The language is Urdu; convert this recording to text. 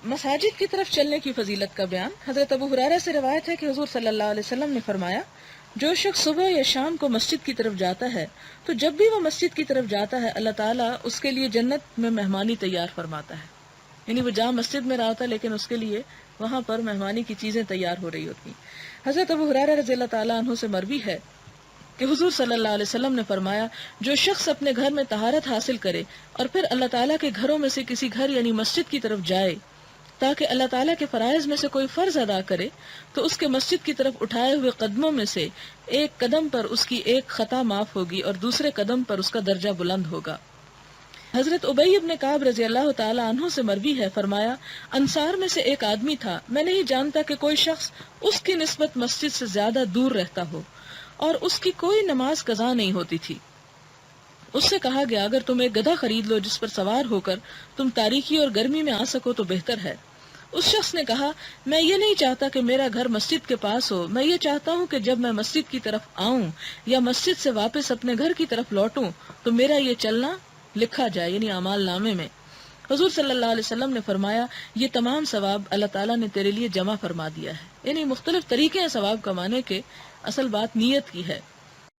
مساجد کی طرف چلنے کی فضیلت کا بیان۔ حضرت ابو ہریرہ سے روایت ہے کہ حضور صلی اللہ علیہ وسلم نے فرمایا، جو شخص صبح یا شام کو مسجد کی طرف جاتا ہے تو جب بھی وہ مسجد کی طرف جاتا ہے اللہ تعالیٰ اس کے لیے جنت میں مہمانی تیار فرماتا ہے۔ یعنی وہ جہاں مسجد میں رہا ہوتا ہے لیکن اس کے لیے وہاں پر مہمانی کی چیزیں تیار ہو رہی ہوتی۔ حضرت ابو ہریرہ رضی اللہ تعالیٰ عنہ سے مروی ہے کہ حضور صلی اللہ علیہ وسلم نے فرمایا، جو شخص اپنے گھر میں طہارت حاصل کرے اور پھر اللہ تعالیٰ کے گھروں میں سے کسی گھر یعنی مسجد کی طرف جائے تاکہ اللہ تعالیٰ کے فرائض میں سے کوئی فرض ادا کرے، تو اس کے مسجد کی طرف اٹھائے ہوئے قدموں میں سے ایک قدم پر اس کی ایک خطا معاف ہوگی اور دوسرے قدم پر اس کا درجہ بلند ہوگا۔ حضرت ابی بن کعب رضی اللہ تعالی عنہ سے مروی ہے، فرمایا، انصار میں سے ایک آدمی تھا، میں نہیں جانتا کہ کوئی شخص اس کی نسبت مسجد سے زیادہ دور رہتا ہو اور اس کی کوئی نماز قضا نہیں ہوتی تھی۔ اس سے کہا گیا، اگر تم ایک گدھا خرید لو جس پر سوار ہو کر تم تاریکی اور گرمی میں آ سکو تو بہتر ہے۔ اس شخص نے کہا، میں یہ نہیں چاہتا کہ میرا گھر مسجد کے پاس ہو، میں یہ چاہتا ہوں کہ جب میں مسجد کی طرف آؤں یا مسجد سے واپس اپنے گھر کی طرف لوٹوں تو میرا یہ چلنا لکھا جائے، یعنی اعمال نامے میں۔ حضور صلی اللہ علیہ وسلم نے فرمایا، یہ تمام ثواب اللہ تعالیٰ نے تیرے لیے جمع فرما دیا ہے۔ یعنی مختلف طریقے ہیں ثواب کمانے کے، اصل بات نیت کی ہے۔